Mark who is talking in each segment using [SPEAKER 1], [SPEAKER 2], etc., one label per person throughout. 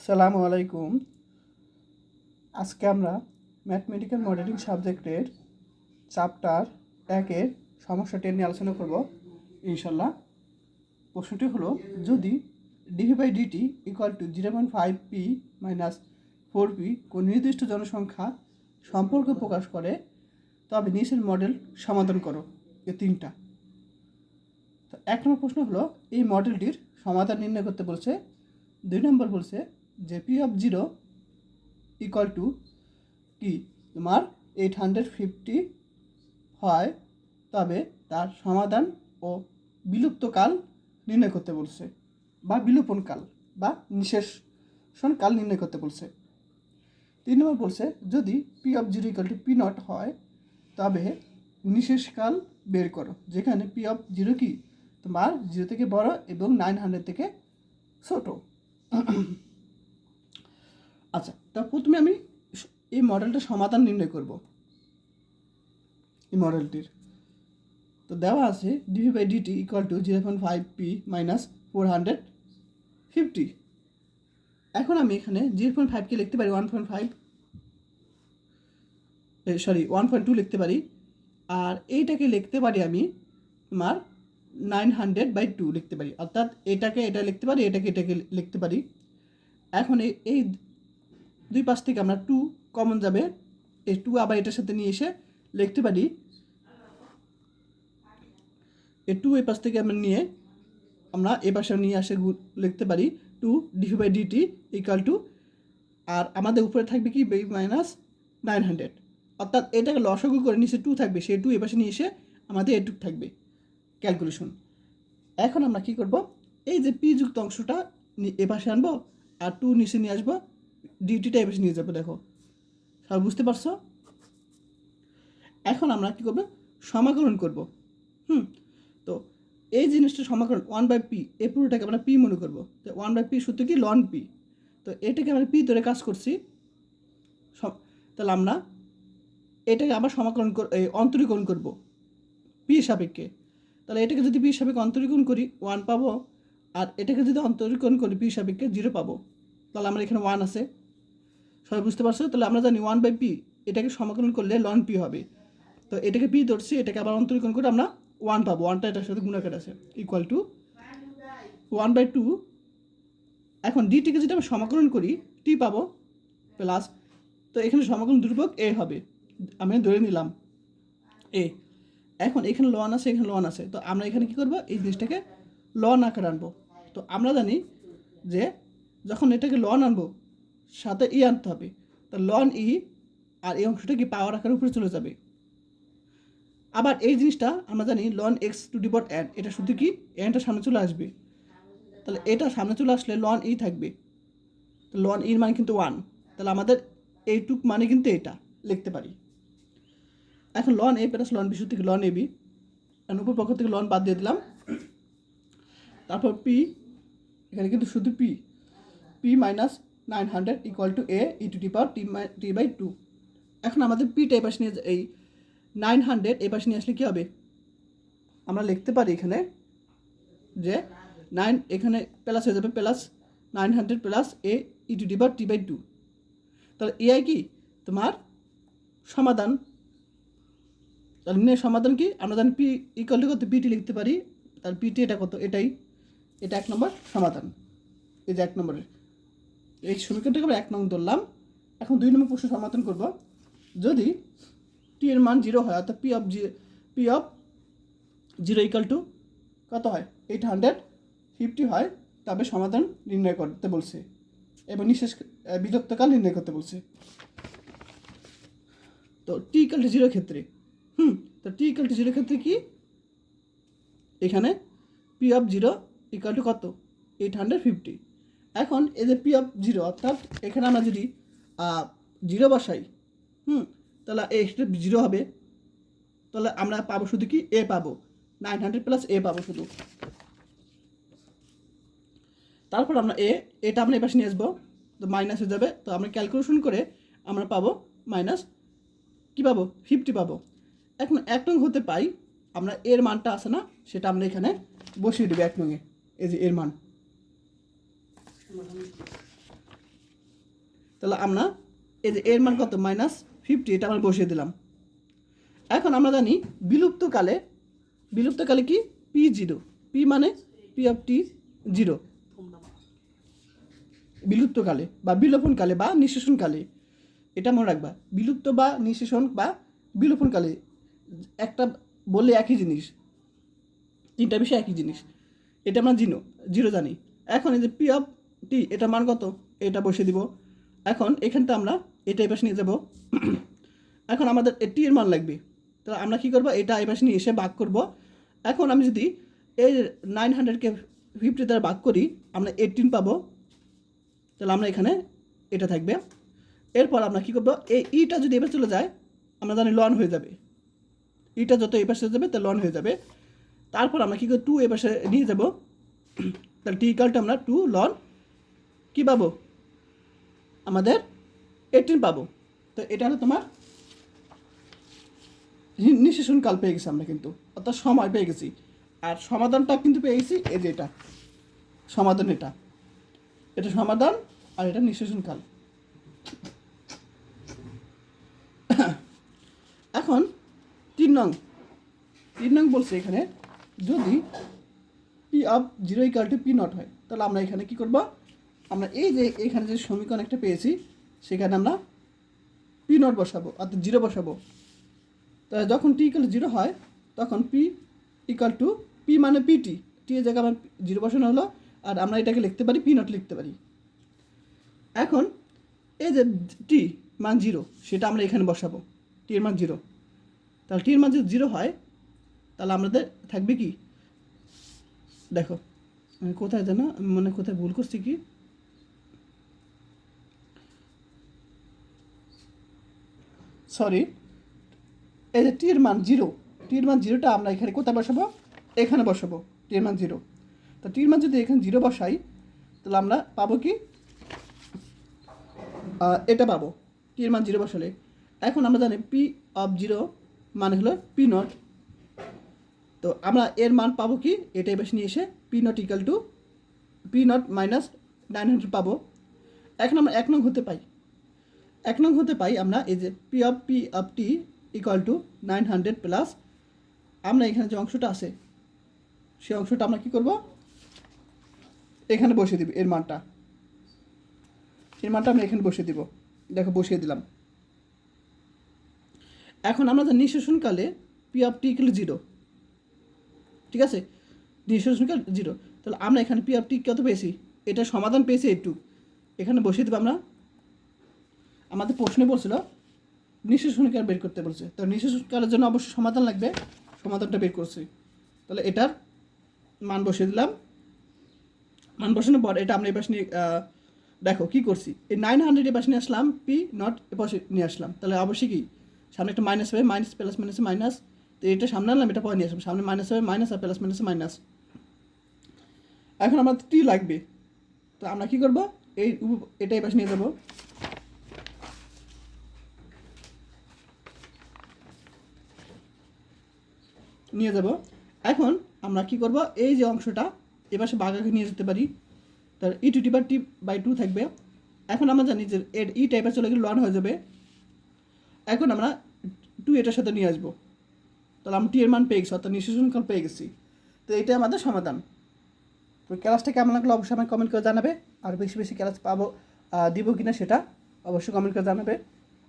[SPEAKER 1] আসসালামু আলাইকুম। আজকে আমরা ম্যাথমেটিক্যাল মডেলিং সাবজেক্টের চ্যাপ্টার 1-এর সমস্যা 10 নিয়ে আলোচনা করব ইনশাল্লাহ। প্রশ্নটি হলো, যদি dv/dt = 0.5p - 4p কোন নির্দিষ্ট জনসংখ্যা সম্পর্ক প্রকাশ করে, তবে নিচের মডেল সমাধান করো। এই তিনটা। তো 1 নম্বর প্রশ্ন হলো, এই মডেলটির সমাধান নির্ণয় করতে বলছে। 2 নম্বর বলছে যে p(0) = কি তোমার 850 হয়, তবে তার সমাধান ও বিলুপ্তকাল নির্ণয় করতে বলছে, বা বিলোপনকাল বা নিঃশেষণকাল নির্ণয় করতে বলছে। 3 নম্বর বলছে, যদি p(0) = p0 হয়, তবে নিঃশেষকাল বের করো, যেখানে p(0) কি তোমার 0 থেকে বড় এবং 900 থেকে ছোট। আচ্ছা, তা প্রথমে আমি এই মডেলটা সমাধান নির্ণয় করব। এই মডেলটির তো দেওয়া আছে dv/dt = 0.5p - 450। এখন আমি এখানে 0.5কে লিখতে পারি 1.2 লিখতে পারি, আর এইটাকে লিখতে পারি আমি তোমার 900/2 লিখতে পারি, অর্থাৎ এটা লিখতে পারি, এটাকে লিখতে পারি। এখন এই দুই পাশ থেকে আমরা 2 কমন যাবে, এই 2 আবার এটার সাথে নিয়ে এসে লিখতে পারি, এই 2 এই পাশ থেকে আমরা এ পাশে নিয়ে আসে লিখতে পারি 2 dv/dt = আর আমাদের উপরে থাকবে কি -900, অর্থাৎ এটাকে লসাগু করে নিচে 2 থাকবে, সেই 2 এ পাশে নিয়ে এসে আমাদের এটুক থাকবে ক্যালকুলেশন। এখন আমরা কি করব, এই যে p যুক্ত অংশটা এ পাশে আনবো আর 2 নিচে নিয়ে আসবো, ডিটিটা এ পাশে নিয়ে যাবো। দেখো সব বুঝতে পারছো? এখন আমরা কি করব, সমাকলন করব। তো এই জিনিসটা সমাকলন 1/p, এই পুরোটাকে আমরা p মনে করব। তো 1/p সূত্র কি ln p, তো এটাকে আমরা p ধরে কাজ করছি। তাহলে আমরা এটাকে আবার অন্তরীকরণ করব p সাপেক্ষে। তাহলে এটাকে যদি p সাপেক্ষে অন্তরীকরণ করি 1 পাবো, আর এটাকে যদি অন্তরীকরণ করি p সাপেক্ষে 0 পাবো। তাহলে আমরা এখানে 1 আছে, সবাই বুঝতে পারছো? তাহলে আমরা জানি 1/p, এটাকে সমাকলন করলে ln p হবে। তো এটাকে p ধরছি, এটাকে আবার অন্তরীকরণ করে আমরা 1 পাবো, 1টা এটার সাথে গুণাকার আছে, = 1/2। এখন ডিটিকে যদি আমরা সমাকলন করি t পাবো প্লাস, তো এখানে সমাকলন ধ্রুবক a হবে, আমি ধরে নিলাম a। এখন এখানে লন আছে, এখানে লন আছে, তো আমরা এখানে কি করব, এই জিনিসটাকে লন আকার আনবো। তো আমরা জানি যে যখন এটাকে লন আনবো সাথে ই আনতে হবে, তো লন ই, আর এই অংশটা কি পাওয়ার আকারের উপরে চলে যাবে। আবার এই জিনিসটা আমরা জানি ln x⁴n, এটা শুধু কি এনটা সামনে চলে আসবে, তাহলে এটা সামনে চলে আসলে ln ই থাকবে, তো ln ইর মান কিন্তু 1, তাহলে আমাদের এইটুক মানে কিন্তু এটা লিখতে পারি। এখন ln a + ln b সূত্র থেকে ln ab, উপর পক্ষ থেকে ln বাদ দিয়ে দিলাম, তারপর p, এখানে কিন্তু শুধু p - 900 = a e⁻t/2। এখন আমাদের p-টা এই পাশে নিয়ে এই 900 এই পাশে নিয়ে আসলে কী হবে, আমরা লিখতে পারি এখানে যে 9 এখানে প্লাস হয়ে যাবে, প্লাস 900 + a e⁻t/2। তাহলে এআই কি তোমার সমাধান। তাহলে সমাধান কি আমরা জানি p = কত, পিটি লিখতে পারি, তাহলে পিটি এটা কত, এটা 1 নম্বর সমাধান। এই যে 1 নম্বরের এই সমীকরণটাকে আমরা 1 নং ধরলাম। এখন 2 নম্বর প্রশ্ন সমাধান করব। যদি t এর মান 0 হয়, অর্থাৎ p(0) কত হয় 850 হয়, তবে সমাধান নির্ণয় করতে বলছে এবং বিলুপ্তকাল নির্ণয় করতে বলছে। তো t = 0 ক্ষেত্রে তো t = 0 ক্ষেত্রে কি, এখানে p(0) = কত 850। এখন এই যে p(0), অর্থাৎ এখানে আমরা যদি 0 বসাই, তাহলে এটা 0 হবে, তাহলে আমরা পাবো শুধু কি a পাবো, 900 + a পাবো শুধু। তারপর আমরা এটা আমরা এই পাশে নিয়ে আসবো, তো মাইনাস হয়ে যাবে, তো আমরা ক্যালকুলেশন করে আমরা পাবো -50 পাবো। এখন 1 নং হতে পাই আমরা এর মানটা আছে না, সেটা আমরা এখানে বসিয়ে দেবো 1 নংয়ে, এই যে এর মান। তাহলে আমরা এই যে এর মান কত -50, এটা আমরা বসিয়ে দিলাম। এখন আমরা জানি বিলুপ্তকালে কি P0, P মানে P(t)0 বিলুপ্তকালে বা বিলোপনকালে বা নিঃশেষণকালে, এটা মনে রাখবা। বিলুপ্ত বা নিঃশেষণ বা বিলোপনকালে একটা বললে একই জিনিস, তিনটা বিষয় একই জিনিস। এটা আমরা জিরো জানি। এখন এই যে P(t) এটা মান কত, এটা বসিয়ে দিব। এখন এখানটা আমরা এটা এই পাশে নিয়ে যাব। এখন আমাদের টি এর মান লাগবে, তো আমরা কী করবো, এটা এই পাশে নিয়ে এসে ভাগ করব। এখন আমি যদি এই 900কে 50 দ্বারা ভাগ করি, আমরা 18 পাবো। তাহলে আমরা এখানে এটা থাকবে। এরপর আমরা কী করবো, এই ইটা যদি এবার চলে যায়, আমরা জানি লন হয়ে যাবে। ইটা যত এই পাশে যাবে তা লন হয়ে যাবে। তারপর আমরা কী করি, 2 এ পাশে নিয়ে যাব। তাহলে টি ইকালটা আমরা 2 লন কী পাবো, আমাদের 18 পাবো। তো এটা হলো তোমার নিঃশেষণকাল পেয়ে গেছি আমরা, কিন্তু অর্থাৎ সময় পেয়ে গেছি। আর সমাধানটা কিন্তু পেয়ে গেছি, এই যে এটা সমাধান, এটা সমাধান, আর এটা নিঃশেষণকাল। এখন 3 নং বলছে এখানে, যদি P(0) = P0 হয়, তাহলে আমরা এখানে কি করব, আমরা এই যে এখানে যে সমীকরণ একটা পেয়েছি, সেখানে আমরা P0 বসাবো, অর্থাৎ 0 বসাবো। তাহলে যখন t = 0 হয়, তখন P = P মানে PT, T এর জায়গায় আমার 0 বসানো হলো, আর আমরা এটাকে লিখতে পারি P0 লিখতে পারি। এখন এই যে T মান 0, সেটা আমরা এখানে বসাবো, T এর মান 0। তাহলে T এর মান যদি 0 হয়, তাহলে আমাদের থাকবে কি, দেখো আমি কোথায় জানো, মানে কোথায় ভুল করছি কি, সরি, এই যে টি এর মান 0, টি এর মান 0টা আমরা এখানে কোথায় বসাবো, এখানে বসাবো, টি এর মান 0। তো টি এর মান যদি এখানে 0 বসাই, তাহলে আমরা পাবো কি, এটা পাবো টি এর মান 0 বসালে। এখন আমরা জানি P(0) মানে হলো P0। তো আমরা এর মান পাবো কি, এটাই বেশি নিয়ে এসে P0 = P0 - 900 পাবো। এখন আমরা 1 নং হতে পাই আমরা এই যে P(t) = 900 প্লাস আমরা এখানে যে অংশটা আছে, সেই অংশটা আমরা কি করব, এখানে বসিয়ে দিব। এর মানটা আমরা এখানে বসিয়ে দিব। দেখো বসিয়ে দিলাম। এখন আমরা যে নিঃশেষণকালে P(t) = 0, ঠিক আছে, নিঃশেষণকাল 0। তাহলে আমরা এখানে P(t) কত পেয়েছি, এটা সমাধান পেয়েছি একটু, এখানে বসিয়ে দেবো আমরা। আমাদের প্রশ্নে বলছিল নিঃশেষণকাল বের করতে বলছে, তো নিঃশেষণকালের জন্য অবশ্যই সমাধান লাগবে, সমাধানটা বের করছি। তাহলে এটার মান বসিয়ে দিলাম। মান বসানোর পর এটা আমরা এই পাশে নিয়ে দেখো কী করছি, এই 900 এ পাশে নিয়ে আসলাম, P0 এ পাশে নিয়ে আসলাম। তাহলে অবশ্যই কি, সামনে একটা মাইনাস হবে, মাইনাস প্লাস মাইনাসে মাইনাস, তো এটা সামনে আনলাম, এটা পরে নিয়ে আসলাম, সামনে মাইনাস হবে মাইনাস, আর প্লাস মাইনাসে মাইনাস। এখন আমার টি লাগবে, তো আমরা কী করবো, এটা এই পাশে নিয়ে যাবো। এখন আমরা কি করব, এই যে অংশটা এপাশে বাঘাকে নিয়ে যেতে পারি, তার e⁻t/2 থাকবে। এখন আমরা জানি যে এর ই টাইপের চলে গেলে লন হয়ে যাবে। এখন আমরা 2 এটার সাথে নিয়ে আসবো, তাহলে আমরা টি এর মান পেয়ে গেছি, অর্থাৎ নিঃশেষণকাল পেয়ে গেছি। তো এইটাই আমাদের সমাধান। তো ক্লাসটা কেমন লাগলো অবশ্যই আমাকে কমেন্ট করে জানাবে, আর বেশি বেশি ক্লাস দিব কিনা সেটা অবশ্যই কমেন্ট করে জানাবে।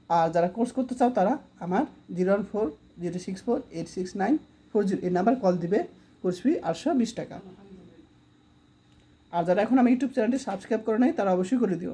[SPEAKER 1] আর যারা কোর্স করতে চাও তারা আমার 01406486940 এই নাম্বার কল দিবে, কোর্স ফি 820 টাকা। আর যারা এখন আমার ইউটিউব চ্যানেলটি সাবস্ক্রাইব করে নেয় তারা অবশ্যই করে দিও।